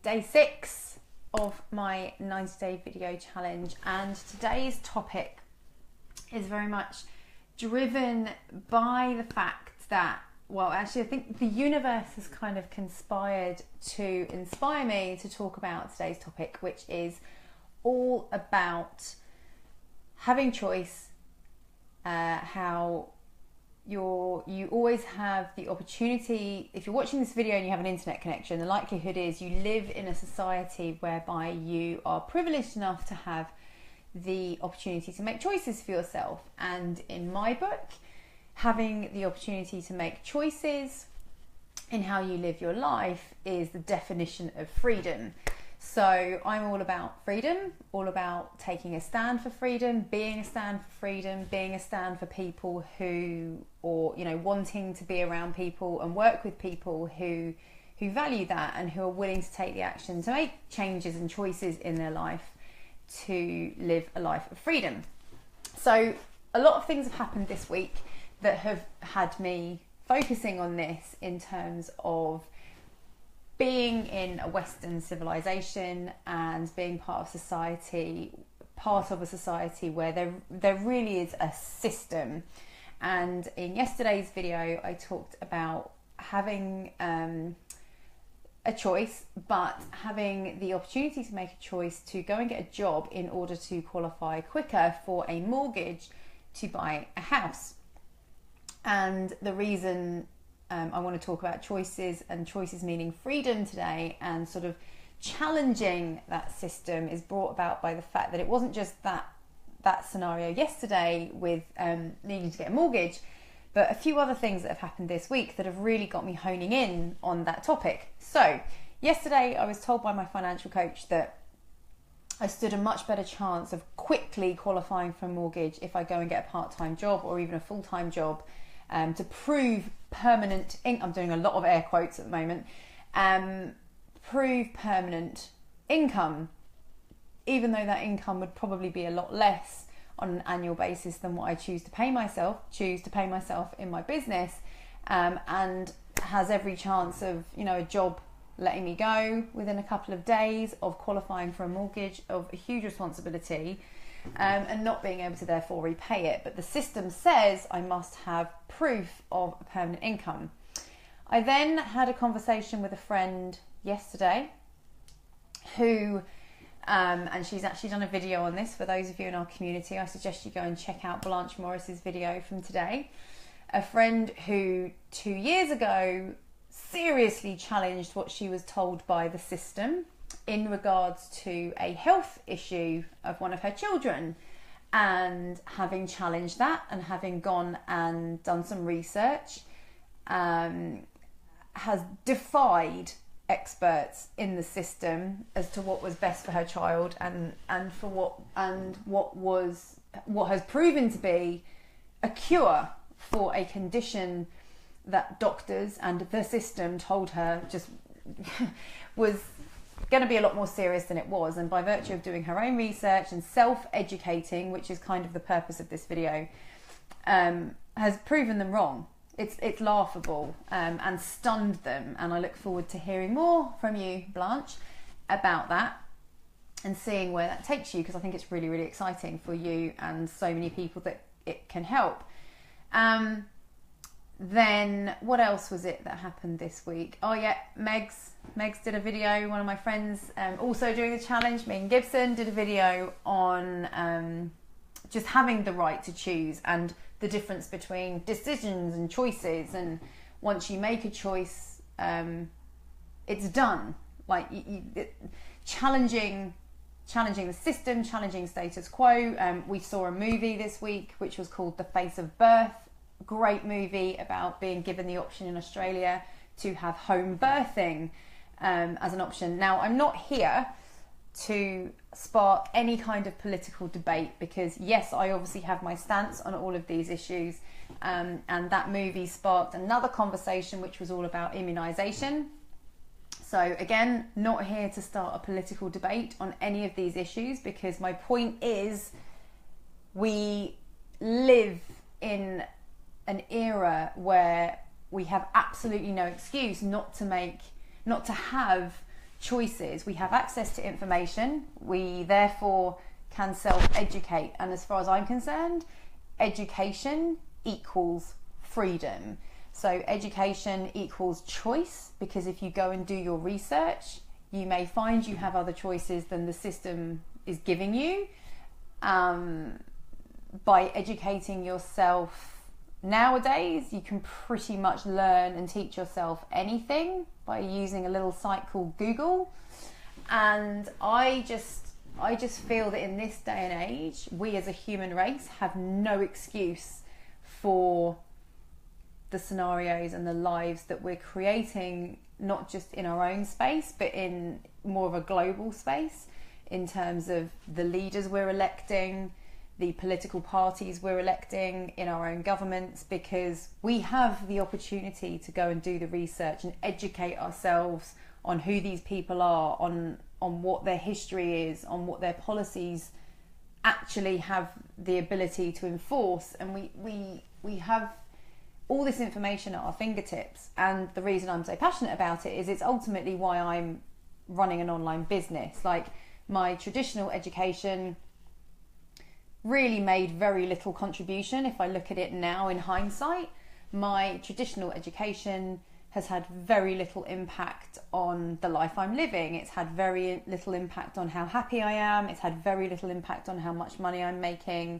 Day 6 of my 90-day video challenge, and today's topic is very much driven by the fact that, well, actually I think the universe has kind of conspired to inspire me to talk about today's topic, which is all about having choice, how you always have the opportunity. If you're watching this video and you have an internet connection, the likelihood is you live in a society whereby you are privileged enough to have the opportunity to make choices for yourself. And in my book, having the opportunity to make choices in how you live your life is the definition of freedom. So I'm all about freedom, all about taking a stand for freedom, being a stand for freedom, being a stand for people who, or wanting to be around people and work with people who value that and who are willing to take the action to make changes and choices in their life to live a life of freedom. So a lot of things have happened this week that have had me focusing on this in terms of being in a Western civilization and being part of a society where there really is a system. And in yesterday's video, I talked about having a choice, but having the opportunity to make a choice to go and get a job in order to qualify quicker for a mortgage to buy a house. And the reason I want to talk about choices, and choices meaning freedom today, and sort of challenging that system, is brought about by the fact that it wasn't just that scenario yesterday with needing to get a mortgage, but a few other things that have happened this week that have really got me honing in on that topic. So yesterday I was told by my financial coach that I stood a much better chance of quickly qualifying for a mortgage if I go and get a part-time job or even a full-time job to prove permanent I'm doing a lot of air quotes at the moment, prove permanent income, even though that income would probably be a lot less on an annual basis than what I choose to pay myself in my business, and has every chance of a job letting me go within a couple of days, of qualifying for a mortgage of a huge responsibility, and not being able to therefore repay it. But the system says I must have proof of a permanent income. I then had a conversation with a friend yesterday who, and she's actually done a video on this. For those of you in our community, I suggest you go and check out Blanche Morris's video from today. A friend who 2 years ago seriously challenged what she was told by the system in regards to a health issue of one of her children, and having challenged that and having gone and done some research, has defied experts in the system as to what was best for her child and what has proven to be a cure for a condition that doctors and the system told her just was going to be a lot more serious than it was. And by virtue of doing her own research and self-educating, which is kind of the purpose of this video, has proven them wrong. It's laughable, and stunned them. And I look forward to hearing more from you, Blanche, about that and seeing where that takes you, because I think it's really, really exciting for you and so many people that it can help. Then what else was it that happened this week? Oh yeah, Megs did a video. One of my friends also doing the challenge, Megan Gibson, did a video on just having the right to choose and the difference between decisions and choices. And once you make a choice, it's done. Like challenging the system, challenging status quo. We saw a movie this week which was called The Face of Birth. Great movie about being given the option in Australia to have home birthing as an option. Now, I'm not here to spark any kind of political debate, because yes, I obviously have my stance on all of these issues, and that movie sparked another conversation which was all about immunisation. So again, not here to start a political debate on any of these issues, because my point is we live in an era where we have absolutely no excuse not to have choices. We have access to information. We therefore can self-educate. And as far as I'm concerned, education equals freedom. So education equals choice, because if you go and do your research, you may find you have other choices than the system is giving you. By educating yourself nowadays, you can pretty much learn and teach yourself anything by using a little site called Google. And I just feel that in this day and age, we as a human race have no excuse for the scenarios and the lives that we're creating, not just in our own space, but in more of a global space, in terms of the leaders we're electing, the political parties we're electing in our own governments, because we have the opportunity to go and do the research and educate ourselves on who these people are, on what their history is, on what their policies actually have the ability to enforce. And we have all this information at our fingertips. And the reason I'm so passionate about it is it's ultimately why I'm running an online business. Like, my traditional education really made very little contribution. If I look at it now in hindsight, my traditional education has had very little impact on the life I'm living. It's had very little impact on how happy I am. It's had very little impact on how much money I'm making.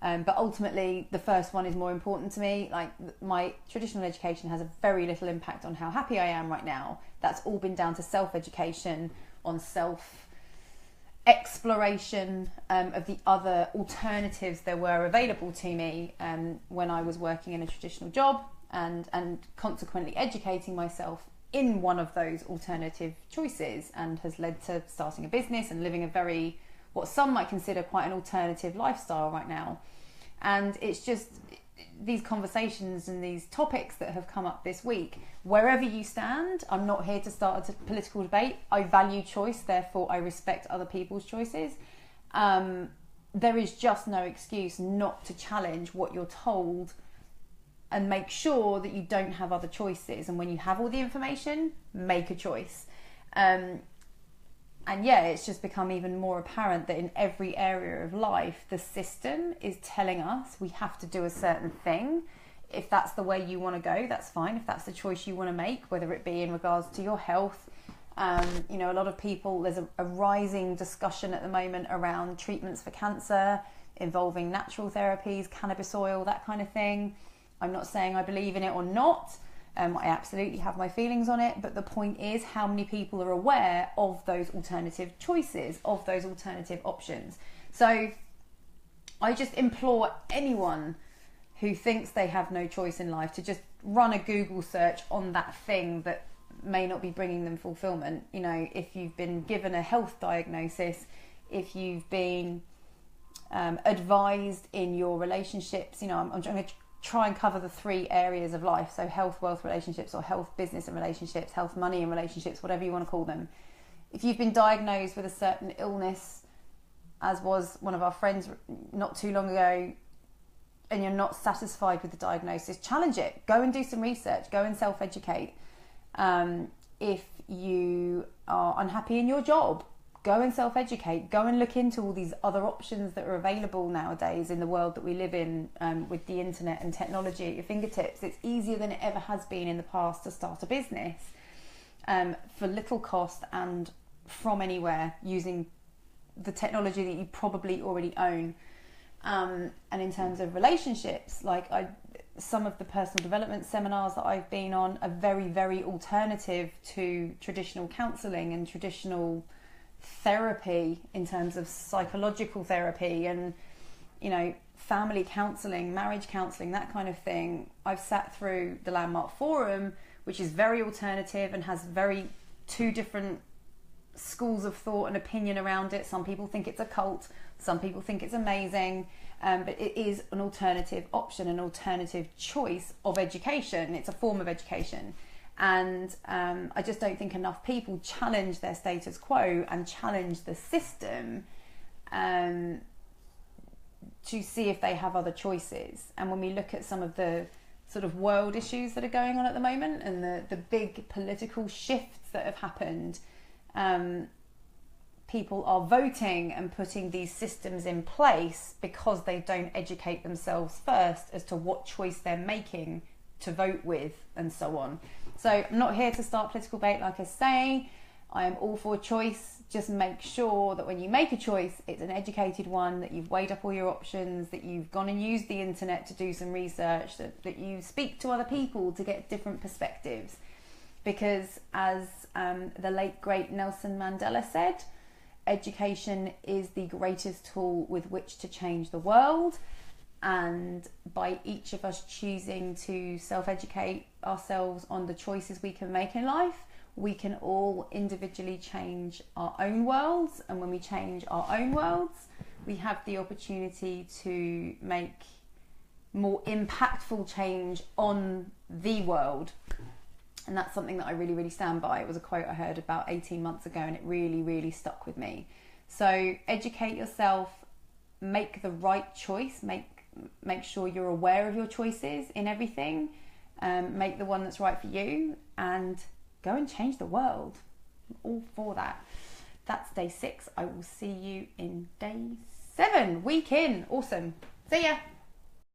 But ultimately, the first one is more important to me. Like, my traditional education has a very little impact on how happy I am right now. That's all been down to self-education, on self-exploration of the other alternatives there were available to me when I was working in a traditional job, and consequently educating myself in one of those alternative choices, and has led to starting a business and living a very, what some might consider quite an alternative lifestyle right now. And it's just these conversations and these topics that have come up this week. Wherever you stand, I'm not here to start a political debate. I value choice, therefore I respect other people's choices. There is just no excuse not to challenge what you're told, and make sure that you don't have other choices. And when you have all the information, make a choice. And yeah, it's just become even more apparent that in every area of life, the system is telling us we have to do a certain thing. If that's the way you want to go, that's fine. If that's the choice you want to make, whether it be in regards to your health, you know, a lot of people, there's a rising discussion at the moment around treatments for cancer involving natural therapies, cannabis oil, that kind of thing. I'm not saying I believe in it or not. I absolutely have my feelings on it, but the point is, how many people are aware of those alternative choices, of those alternative options? So I just implore anyone who thinks they have no choice in life to just run a Google search on that thing that may not be bringing them fulfillment. You know, if you've been given a health diagnosis, if you've been advised in your relationships, you know, I'm going to try and cover the 3 areas of life. So health, wealth, relationships, or health, business and relationships, health, money and relationships, whatever you want to call them. If you've been diagnosed with a certain illness, as was one of our friends not too long ago, and you're not satisfied with the diagnosis, challenge it. Go and do some research. Go and self-educate. If you are unhappy in your job, go and self-educate. Go and look into all these other options that are available nowadays in the world that we live in, with the internet and technology at your fingertips. It's easier than it ever has been in the past to start a business for little cost and from anywhere, using the technology that you probably already own. And in terms of relationships, like some of the personal development seminars that I've been on are very, very alternative to traditional counselling and traditional therapy, in terms of psychological therapy and, you know, family counselling, marriage counselling, that kind of thing. I've sat through the Landmark Forum, which is very alternative and has very 2 different schools of thought and opinion around it. Some people think it's a cult, some people think it's amazing, but it is an alternative option, an alternative choice of education. It's a form of education. And I just don't think enough people challenge their status quo and challenge the system to see if they have other choices. And when we look at some of the sort of world issues that are going on at the moment, and the big political shifts that have happened, people are voting and putting these systems in place because they don't educate themselves first as to what choice they're making to vote with and so on. So I'm not here to start political debate, like I say. I am all for choice. Just make sure that when you make a choice, it's an educated one, that you've weighed up all your options, that you've gone and used the internet to do some research, that you speak to other people to get different perspectives. Because as the late great Nelson Mandela said, education is the greatest tool with which to change the world. And by each of us choosing to self-educate ourselves on the choices we can make in life, we can all individually change our own worlds. And when we change our own worlds, we have the opportunity to make more impactful change on the world. And that's something that I really, really stand by. It was a quote I heard about 18 months ago and it really, really stuck with me. So educate yourself, make the right choice, make sure you're aware of your choices in everything, make the one that's right for you, and go and change the world. I'm all for that. That's day 6. I will see you in day 7. Week in. Awesome. See ya.